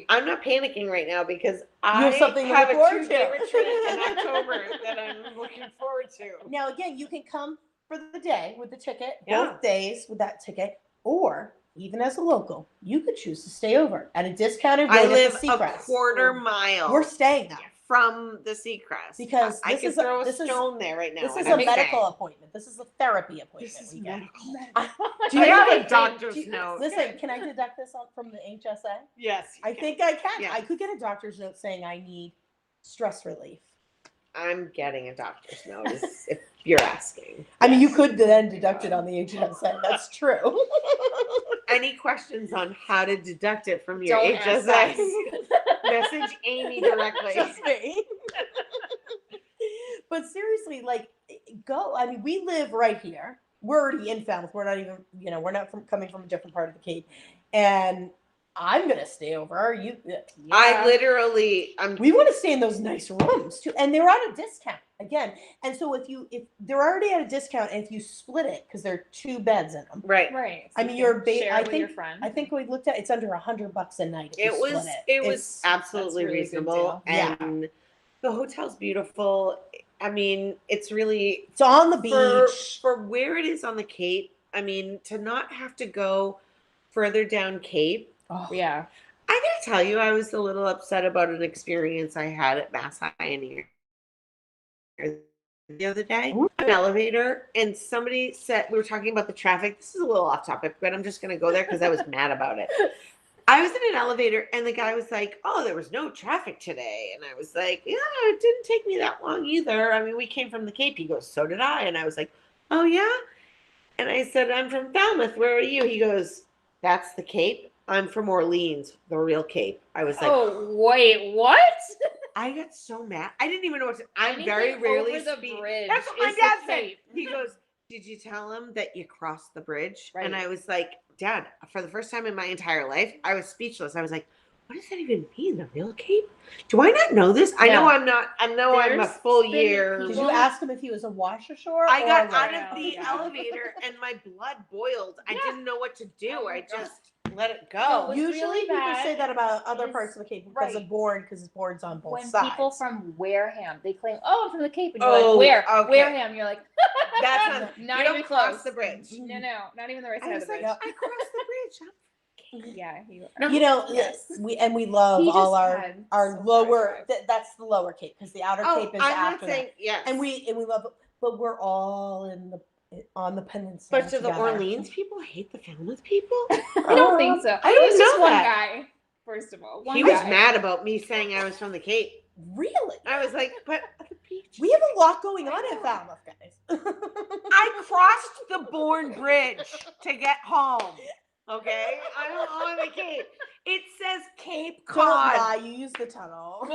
I'm not panicking right now because You I have something to have look a forward 2-day to. retreat in October that I'm looking forward to. Now, again, you can come for the day with the ticket, Yeah. both days with that ticket, or even as a local, you could choose to stay over at a discounted rate I at live the a Seacrest. quarter mile We're staying there. from the Seacrest Because I this can is a- throw a this is- stone there right now. This is and a I'm medical staying. appointment. This is a therapy appointment. This is we get. medical. Do I you have have a doctor's note. Listen, can I deduct this from the HSA? Yes, you I can. think I can. Yeah. I could get a doctor's note saying I need stress relief. I'm getting a doctor's note if you're asking. I mean, you could then deduct it on the HSA. That's true. Any questions on how to deduct it from your Don't ask HSA? us. Message Amy directly. Just me. But seriously, like, go. I mean, we live right here. We're already in Falmouth. We're not even, we're not coming from a different part of the Cape. And I'm gonna stay over. We want to stay in those nice rooms too, and they're at a discount again. And so if they're already at a discount, and if you split it because there are 2 beds in them, Right. Right. I So mean, you your can share I with think your friends. I think we looked at it's under $100 a night. If It you was split it was It's- absolutely That's a really good reasonable. deal. Yeah. And the hotel's beautiful. I mean, it's really it's on the beach. for where it is on the Cape. I mean, to not have to go further down Cape. Oh, Yeah. I gotta tell you, I was a little upset about an experience I had at Mass Pioneer the other day. An elevator, and somebody said, we were talking about the traffic. This is a little off topic, but I'm just gonna go there because I was mad about it. I was in an elevator, and the guy was like, "Oh, there was no traffic today," and I was like, "Yeah, it didn't take me that long either. I mean, we came from the Cape." He goes, "So did I," and I was like, "Oh yeah," and I said, "I'm from Falmouth. Where are you?" He goes, "That's the Cape. I'm from Orleans, the real Cape." I was like, Oh wait, what? I got so mad. I didn't even know what to. I'm Anything very rarely over the speak. bridge That's what my is the dad said. Cape. He goes, "Did you tell him that you crossed the bridge?" Right. And I was like, "Dad, for the first time in my entire life, I was speechless. I was like, what does that even mean, the real Cape? Do I not know this? I know No. I'm not. I know I'm a There's full been year. Did people- you ask him if he was a wash ashore? I got or out what? of the Yeah. elevator and my blood boiled. I Yeah. didn't know what to do. Oh my I God. just let it So go. what's Usually really people bad say that about other is- parts of the Cape because right. of Bourne, because Bourne's on both When sides. people from Wareham, they claim, "Oh, I'm from the Cape," and you're Oh, like, "Where? okay. Wareham?" You're like, That's not, not you even don't cross close. the bridge. No, not even the right I side was of the like, bridge. I crossed the bridge. Yeah, You know, Yes. we love He all just our had our so far lower. drive. That's the lower Cape because the outer Oh, Cape is I'm not after saying that. yes. And we love it, but we're all on the peninsula. But do the together. Orleans people hate the Falmouth people? I don't think so. I It didn't was just know one that. guy. First of all, one He guy. was mad about me saying I was from the Cape. Really? I was like, but the beach. We have a lot going on in Falmouth, guys. I crossed the Bourne Bridge to get home. Okay, I'm on the Cape. It says Cape Don't Cod. lie, you used the tunnel.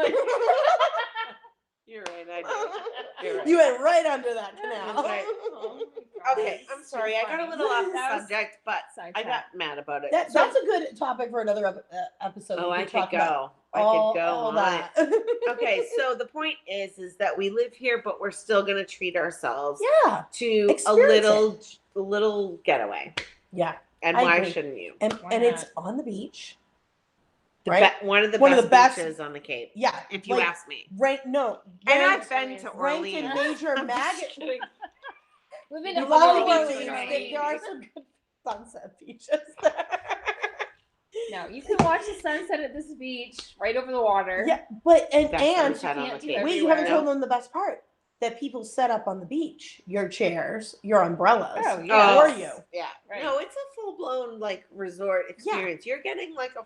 You're right, I did. You're right. You went right under that canal. That's right. Oh my God. Okay, I'm sorry. I got a little off the That was subject, but I sidetrack. got mad about it. That's a good topic for another episode. Oh, We I could could talk about go. I all, could go all on. that. Okay, so the point is that we live here, but we're still gonna treat ourselves Yeah. to a Experience little getaway. Yeah. And I why agree. shouldn't you? And Why it's not? on the beach. The Right? one of the One of best the best- beaches on the Cape. Yeah. If you like, ask me. And And I've been to ranked in Orleans. major I'm just magazine. kidding. We've been We to love Orleans, Orleans. you know what I mean? There are some good sunset beaches there. No, you can watch the sunset at this beach right over the water. Yeah, but and That's and sunset on the can't do Cape. wait, you haven't everywhere. told them the best part. That people set up on the beach, your chairs, your umbrellas, Oh, yeah. for you. Yeah. Right. No, it's a full blown like resort experience. You're getting like a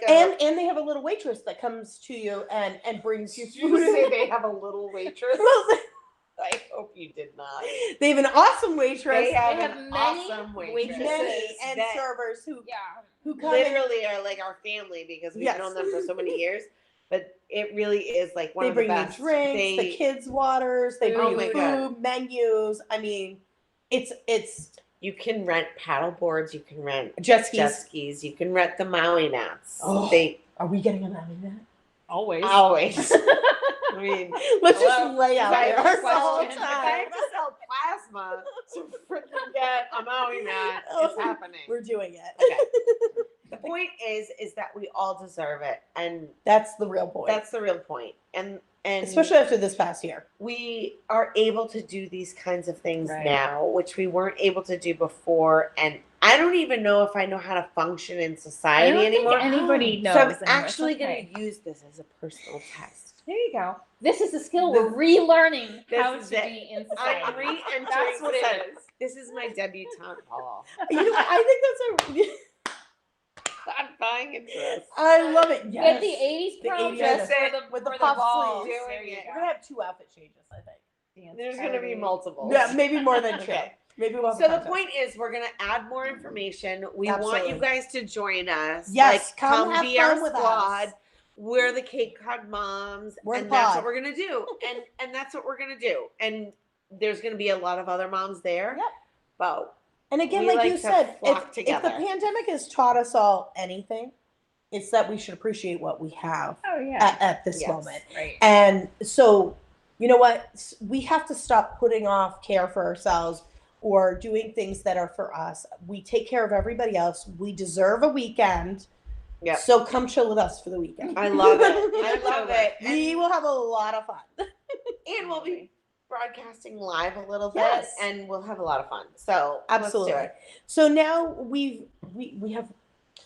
And they have a little waitress that comes to you and brings you Did food. you say they have a little waitress? Well, I hope you did not. they have an awesome waitress. They have have an many awesome waitress. waitresses. Many and that servers who Yeah. come in. literally are like our family because we've Yes. known them for so many years. But it really is like one They of the bring best. you drinks, the kids' waters. They Oh bring my you God. food, menus. I mean, it's You can rent paddle boards. You can rent jet skis. jet skis. You can rent the Maui mats. Oh. They Are we getting a Maui mat? Always. always. I mean, Let's Hello? just lay out Is that there your all the question? if I time. have to sell plasma to freaking get a Maui mat, it's happening. We're doing it. Okay. The point is that we all deserve it, and That's the real point. that's the real point. And Especially after this past year. we are able to do these kinds of things Right. now, which we weren't able to do before. And I don't even know if I know how to function in I society don't anymore. think anybody knows. So I'm anymore. It's actually okay. going to use this as a personal test. There you go. This is a skill This- we're relearning this how is to it. be in society. I'm re-entering That's what society. it is. This is my debutante ball. You know what? I think that's a. I'm buying into this. I love it. Get Yes. the 80s The prom 80s dress with for the the puff ball. sleeves. There you Doing We're go. gonna have 2 outfit changes, I think. Dance There's going to be party. multiple. Yeah, maybe more than 2. Okay. Maybe we'll have So a the contest. point is, we're gonna add more information. We want Absolutely. you guys to join us. Yes, like, come have be fun our with squad. us. We're the Cape Cod Moms, We're and the that's pod. what we're gonna do. And that's what we're gonna do. And there's gonna be a lot of other moms there. Yep. But And again, we like like you to said, flock if the together. pandemic has taught us all anything, it's that we should appreciate what we have Oh yeah. at this Yes. moment. Right. And so, you know what? We have to stop putting off care for ourselves or doing things that are for us. We take care of everybody else. We deserve a weekend. Yep. So come chill with us for the weekend. I love it. I love it. We will have a lot of fun. And we'll be broadcasting live a little bit, Yes. and we'll have a lot of fun. So Absolutely. let's do it. So now we have.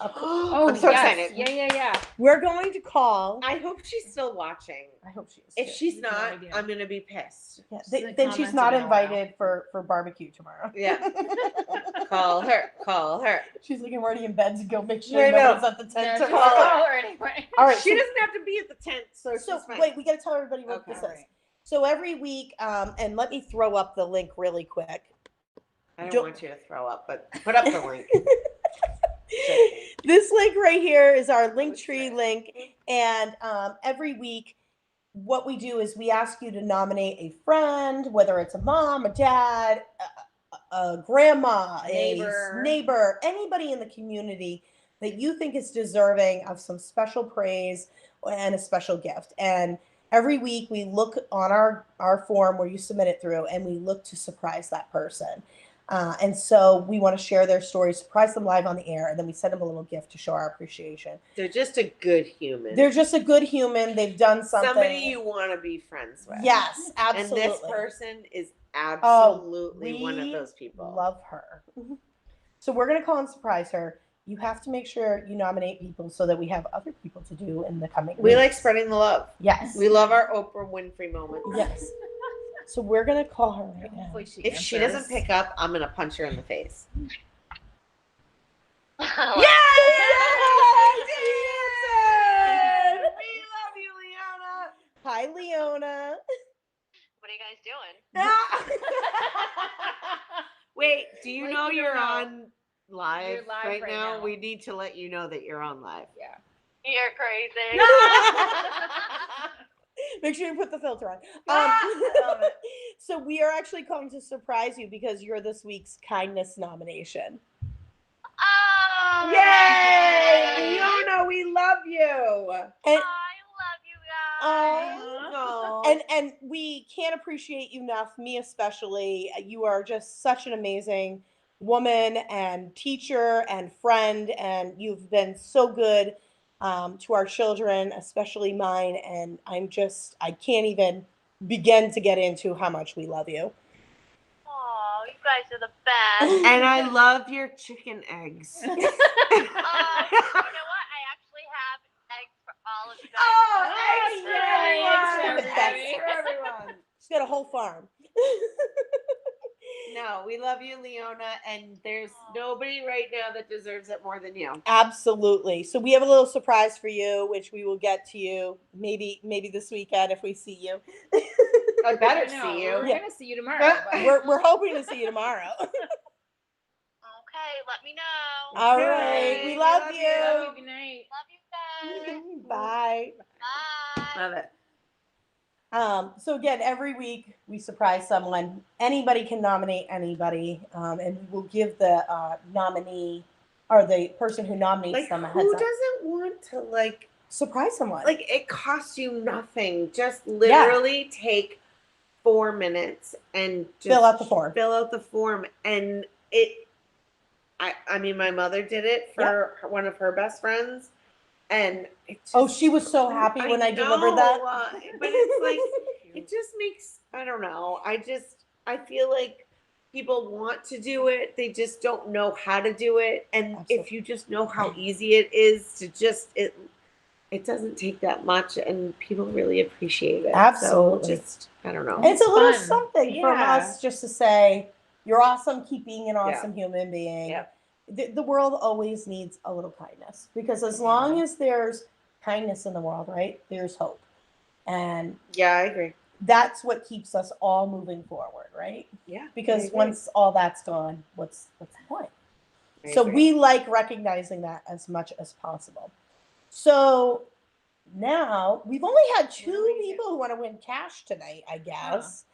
Oh, I'm so yes. excited. Yeah. We're going to call. I hope she's still watching. I hope she is. If too. she's You have no not, idea. I'm gonna be pissed. Yeah, She's then she's commented not in a while. invited for barbecue tomorrow. Yeah. Call her. Call her. She's looking already in bed to go make sure I know. nobody's at the tent No, tomorrow. just call her anyway. All right. She so, doesn't have to be at the tent, so so she's fine. wait, we got to tell everybody what Okay. this All is. right. So every week, and let me throw up the link really quick. I don't don't- want you to throw up, but put up the link. This link right here is our link What's tree that? link, and every week, what we do is we ask you to nominate a friend, whether it's a mom, a dad, a grandma, Neighbor. a neighbor, anybody in the community that you think is deserving of some special praise and a special gift. And every week we look on our form where you submit it through, and we look to surprise that person. And so we want to share their story, surprise them live on the air, and then we send them a little gift to show our appreciation. They're just a good human. They're just a good human. They've done something. Somebody you want to be friends with. Yes, absolutely. And this person is absolutely one of we those people. Love her. So we're going to call and surprise her. You have to make sure you nominate people so that we have other people to do in the coming We like weeks. spreading the love. Yes. We love our Oprah Winfrey moments. Yes. So we're going to call her right now. Hopefully she If she answers. doesn't pick up, I'm gonna punch her in the face. Hello. Yes! We love you, Leona. Hi, Leona. What are you guys doing? Wait, do you Wait, know you you're know. on live, You're live right right now? now. We need to let you know that you're on live. Yeah. You're crazy. Make sure you put the filter on. I love it. So we are actually going to surprise you because you're this week's kindness nomination. Oh, Yay! Leona, we love you. And, I love you guys. Oh. and we can't appreciate you enough, me especially. You are just such an amazing woman and teacher and friend, and you've been so good to our children, especially mine. And I can't even begin to get into how much we love you. Oh, you guys are the best. And I love your chicken eggs. You know what? I actually have eggs for all of you guys. Eggs for yay, everyone. eggs for Eggs for everyone. She's got a whole farm. No, we love you, Leona, and there's nobody right now that deserves it more than you. Absolutely. So we have a little surprise for you, which we will get to you maybe this weekend if we see you. I better I know, see you. We're Yeah. gonna see you tomorrow. But We're hoping to see you tomorrow. Okay, let me know. All Okay. right. We We love love you. love you. Good night. Love you guys. Bye. Bye. Love it. So again, every week we surprise someone. Anybody can nominate anybody, and we will give the nominee or the person who nominates Like, them a who heads up. doesn't want to Surprise someone. like it costs you nothing. Just literally take 4 minutes and just Fill out the form. Fill out the form, and I mean, my mother did it for one of her best friends, and it just, She was so happy when I delivered that. But it's like it just makes, I don't know. I feel like people want to do it, they just don't know how to do it, and if you just know how easy it is to just it doesn't take that much, and people really appreciate it. Absolutely. So just, I don't know. It's a little fun. something from Yeah. us just to say, you're awesome. Keep being an awesome human being. Yeah. The world always needs a little kindness, because as long as there's kindness in the world, right, there's hope. And Yeah, I agree. that's what keeps us all moving forward, right? Yeah. I Because agree. once all that's gone, what's the point? I So agree. we like recognizing that as much as possible. So now we've only had 2 people who want to win cash tonight, I guess.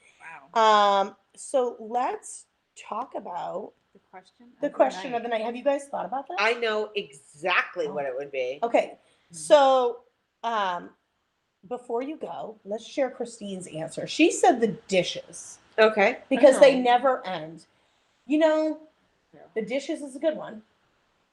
Wow. So let's talk about The question. the question of the night. Have you guys thought about this? I know exactly what it would be. Okay. So before you go, let's share Christine's answer. She said the dishes Okay. because they Oh. never end. The dishes is a good one.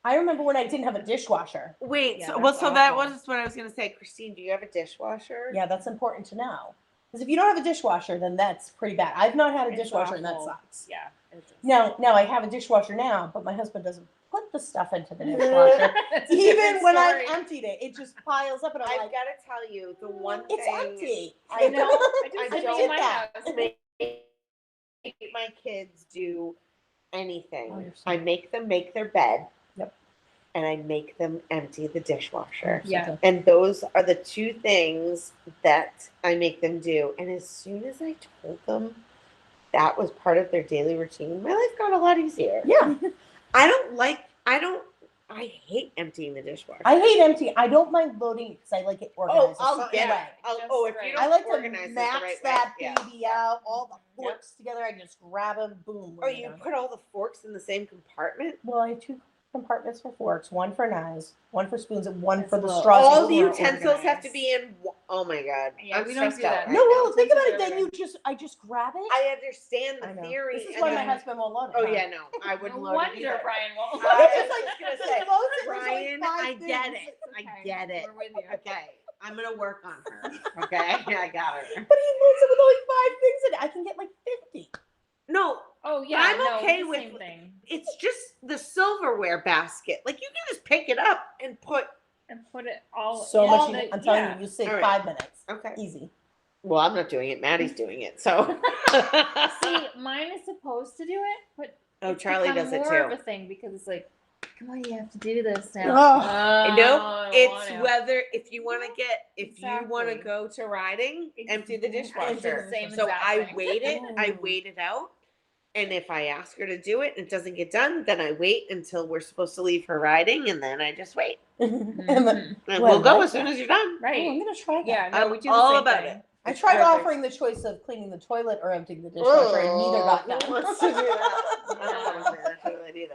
I remember when I didn't have a dishwasher. Wait, Yeah, so that's that awful. was what I was gonna say. Christine, do you have a dishwasher? Yeah, that's important to know. Because if you don't have a dishwasher, then that's pretty bad. I've not had a It's dishwasher, and that awful. sucks. Yeah. It's Now I have a dishwasher now, but my husband doesn't put the stuff into the dishwasher. That's a Even different when story. I've emptied it, it just piles up, and I'm I've like, got to tell you, the one it's thing empty. I know. I I just don't did my that. house. make my kids do anything. Oh, you're so I make them make their bed. Yep. And I make them empty the dishwasher. Yeah. And those are the 2 things that I make them do. And as soon as I told them that was part of their daily routine, my life got a lot easier. Yeah. I hate emptying the dishwasher. I hate empty. I don't mind loading it because I like it organized. a I'll certain get way. it. If Just you right. don't I like organize to it the max right that way. baby out, all the forks together. I just grab them, boom. Oh, we're you done. put all the forks in the same compartment? Well, I have 2 compartments for forks, one for knives, one for spoons, and one That's for a the little- straws. All and the spoons. utensils have to organized. be in. Oh my god! Yeah, I'm we don't stressed do out that. right No, now. well, think about it. Utensils Then I just grab it. I understand the I know. theory. This is and why my then- husband won't load it. Oh huh? yeah, no, I wouldn't No load it wonder either. Brian won't. I It's was like- just gonna the say, most it was like Brian, 5 I get things. it. I Okay, get it. We're with you. Okay, I'm gonna work on her. Okay, I got her. But he loads it with only 5 things in it. I can get like 50. No, Oh yeah. I'm no, okay it's the with- same thing. it's just the silverware basket. Like you can just pick it up and put. And put it all. So in much. the- I'm telling yeah. you, you save All right. 5 minutes. Okay. Easy. Well, I'm not doing it. Maddie's doing it. So. See, mine is supposed to do it, but Oh, it's Charlie become does it more too. of a thing because it's like, come on, you have to do this now. Oh. No, I don't it's wanna. whether if you want to you want to Exactly. go to riding, empty the I do the dishwasher. same So exact I thing. wait it. I Oh. wait it out, and if I ask her to do it and it doesn't get done, then I wait until we're supposed to leave her riding, and then I just wait. and then, Mhm. And Well, we'll go like as soon that. as you're done. oh, I'm Right. gonna try that. Yeah. No, I'm we do the all same about thing. it. I tried perfect. offering the choice of cleaning the toilet or emptying the dishwasher, and neither got Who done. wants to do that? I don't want to clean the toilet either.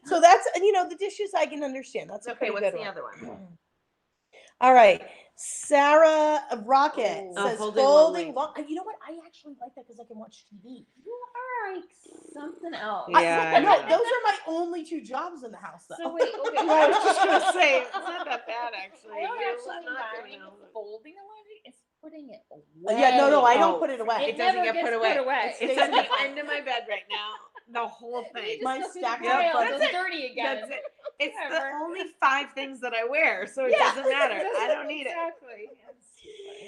So that's, the dishes I can understand. That's a Okay, pretty what's good the one. other one? All right. Sarah Rocket Oh. says Folding folding. lonely. You know what? I actually like that because I can watch TV. You are like something else. Yeah, No, I know. those are my only 2 jobs in the house, though. So wait, okay. I was just gonna say it's not that bad actually. I don't You actually not mind doing it. folding a laundry. It's putting it away. Yeah, no, I Oh. don't put it away. It doesn't never get gets put away. It It's stays at in the the end of my bed right now. The whole And you thing. just My go through stack the of pile, clothes. it's dirty again. That's it. It's the Whatever. only 5 things that I wear, so it Yeah. doesn't matter. I don't need it. Exactly.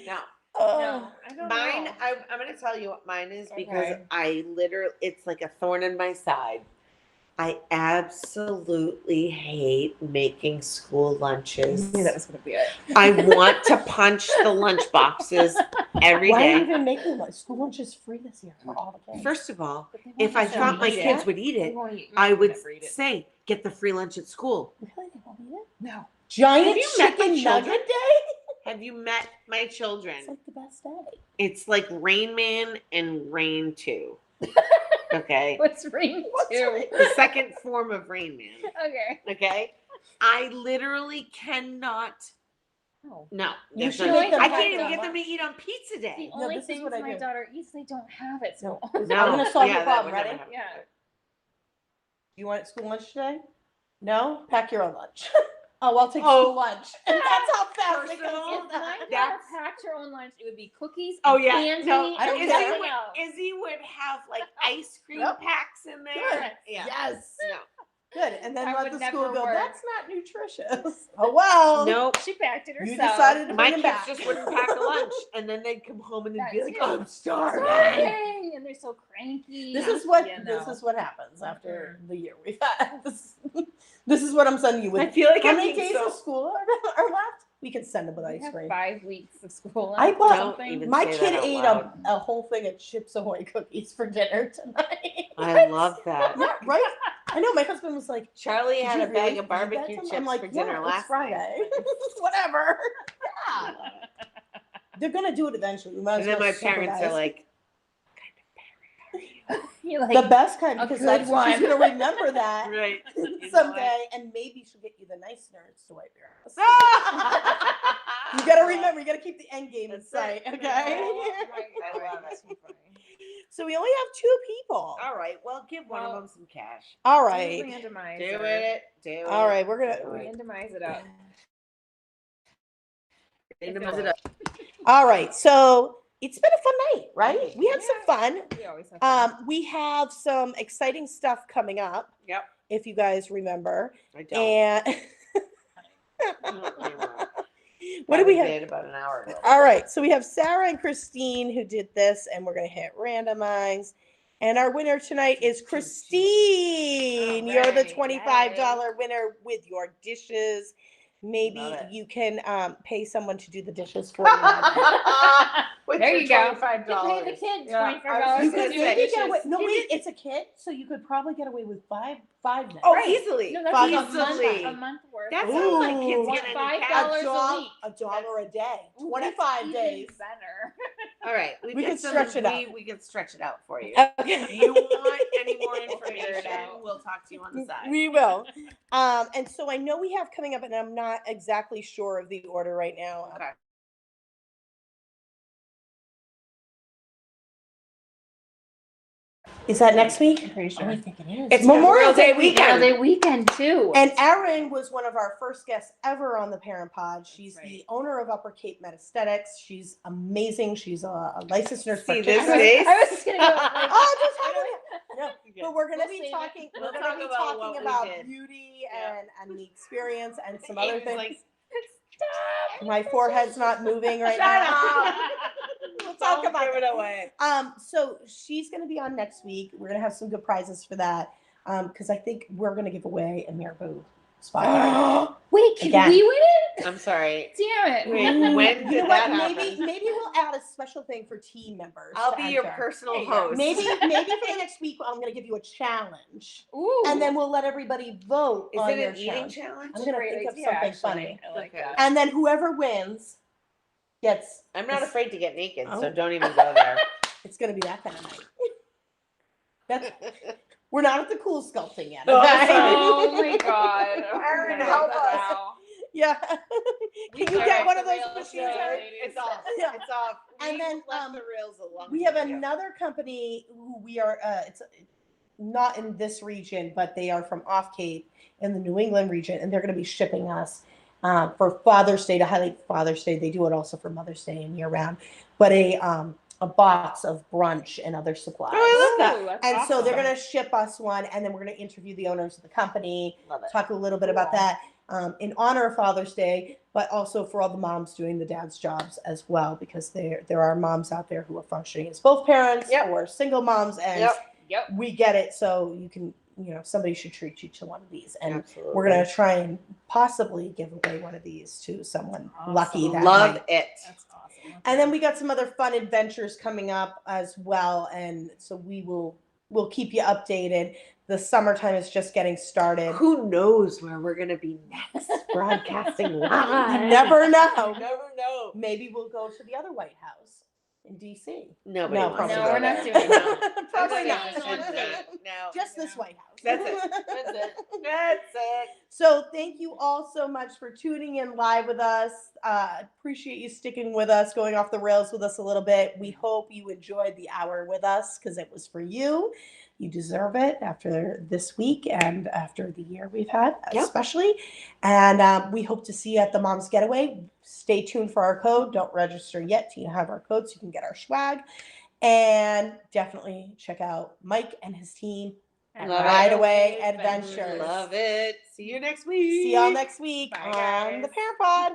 No. No, I don't Mine, know. I'm going to tell you what mine is because Okay. I literally, it's like a thorn in my side. I absolutely hate making school lunches. I knew that was going to be it. I want to punch the lunch boxes every Why are you day. even making lunch? School lunch is free this year for all the kids. First of all, But they won't if I necessarily thought my eat it. kids would eat They it, won't eat- I would never eat it. say, get the free lunch at school. Really? They won't eat it? No. Giant Have you met my chicken children? nugget day? Have you met my children? It's like the best day. It's like Rain Man and Rain 2. Okay. What's ring two? The second form of Rain Man. Okay. Okay. I literally cannot. Oh. No. You that's should not- make them I pack can't even them get up. them to eat on pizza The day. No, only this is things what I my do. daughter eats, they don't have it. So No. I'm gonna solve your that problem. would Ready? never happen. yeah. You want school lunch today? No? Pack your own lunch. Oh, I'll take Oh. school lunch. And that's how fast First it of goes. all, If my daughter That's- packed her own lunch, it would be cookies. Oh and yeah, candy no. I don't and care. Izzy nothing would, else. Izzy would have like ice cream Yep. packs in there. Good. Yeah. Yes. No. Good. And then That let would the never school go, work. that's not nutritious. Oh, well. Nope. She packed it You herself. decided to My bring kids them back. just wouldn't pack a lunch, and then they'd come home and they'd be That's like, it. "I'm starving." Sorry. And they're so cranky. This is what You this know. is what happens after the year we've had. This is what I'm sending you I with. feel like How I'm many being days so. of school are left? We can send them with We ice have cream. 5 weeks of school. I left or bought- something. Don't even- My say that kid out ate loud. a whole thing of Chips Ahoy cookies for dinner tonight. I love that. Yeah, right? I know. My husband was like, Charlie "Did had you a bag really of feed that barbecue to him?" chips I'm like, for "Yeah, dinner it's last Friday. night. Whatever." Yeah. They're gonna do it eventually. We might And as then well my parents are supervise. like, You're like, the best kind, a because good that's she's one. gonna remember that right. You know what? someday, and maybe she'll get you the nice nerds to wipe your ass. You gotta remember, you gotta keep the end game in That's sight, it. okay? I love it. So we only have 2 people. All right. Well, give one of Well, them some cash. All Do right. randomize Do or- it. Do it. All right, we're gonna- do it. Randomize it up. Randomize it up. All right. So it's been a fun night, right? We had some Yeah. fun. We always have fun. We have some exciting stuff coming up, Yep. if you guys remember. I don't. And What what do we have? Did about an hour ago. All right, so we have Sarah and Christine who did this, and we're going to hit randomize. And our winner tonight is Christine. You're the Alright, $25 winner with your dishes. Maybe Love it. you can pay someone to do the dishes for you. With There your you go. $25. You pay the kid Yeah, I $25 was You just to could gonna do say, maybe get away. dishes. No, wait, it's a kid, so you could probably get away with five nights. Oh, Right. easily. No, that's Five a month, easily. a month worth. That's of- how my Ooh. kids Want get into $5 cash. a week. $1 a day. Ooh, 25 that's days. even better. All right. We got can some- stretch it out. We can stretch it out for you. Okay. If you want any more We'll figure it information, out. we'll talk to you on the side. We will. And so I know we have coming up, and I'm not exactly sure of the order right now. Okay. Is that next week? I'm pretty Oh, sure. I think it is. It's Memorial Day Memorial weekend. Day weekend too. And Erin was one of our first guests ever on the Parent Pod. She's That's the right. owner of Upper Cape Aesthetics. She's amazing. She's a licensed nurse See this practitioner. face? I was just gonna go. Like, Oh, just having no, Okay. but we're gonna We'll be save it. talking. We'll We're talk gonna be about talking what we about did. beauty Yeah. and the experience and some He other was things. like, My forehead's not moving right Shut now. up. We'll talk Don't about give it. it away. So she's gonna be on next week. We're gonna have some good prizes for that. Because I think we're gonna give away a Miraboo spot. Wait, can Again. we win it? I'm sorry. Damn it. Wait, when You did know that what? happen? Maybe we'll add a special thing for team members. I'll to be your enter. personal There you go. host. Maybe for the next week, I'm gonna give you a challenge, Ooh. and then we'll let everybody vote Is on it your an eating challenge. challenge? I'm gonna Great think of idea, something actually. funny. I like Okay. that. And then whoever wins gets. I'm not afraid to get naked, so Oh. don't even go there. It's gonna be that kind of night. That's. We're not at the cool sculpting yet. Oh, Okay? Oh my god. Aaron, Okay. help us. Wow. Yeah. Can you All get right, one of the those real machines? estate Eric? ladies. It's off. Yeah. It's off. And We then, left the rails a long We have time ago. another company who we are. It's not in this region, but they are from off Cape in the New England region, and they're going to be shipping us for Father's Day, to highlight Father's Day. They do it also for Mother's Day and year round, but a box of brunch and other supplies. Oh, I love that. Ooh, that's And so they're awesome. going to ship us one, and then we're going to interview the owners of the company, Love it. talk a little bit about Cool. that in honor of Father's Day, but also for all the moms doing the dad's jobs as well, because there are moms out there who are functioning as both parents Yep. or single moms, and Yep. we get it. So you can, somebody should treat you to one of these, and Absolutely. we're going to try and possibly give away one of these to someone lucky Awesome. that Love night. it. That's awesome. And then we got some other fun adventures coming up as well, and so we'll keep you updated. The summertime is just getting started. Who knows where we're gonna be next? Broadcasting live. You never know. You never know. Maybe we'll go to the other White House in DC. Nobody No, wants probably to No, go we're not there. doing No. Probably I'm not. interested in that. No. Just this White House. That's it. That's it. That's it. So thank you all so much for tuning in live with us. Appreciate you sticking with us, going off the rails with us a little bit. We hope you enjoyed the hour with us, because it was for you. You deserve it after this week and after the year we've had, Yep. especially. And we hope to see you at the Moms Getaway. Stay tuned for our code. Don't register yet till you have our code so you can get our swag. And definitely check out Mike and his team at Love it. Hideaway Adventures. Love it. See you next week. See y'all next week Bye, on the guys. Parent Pod.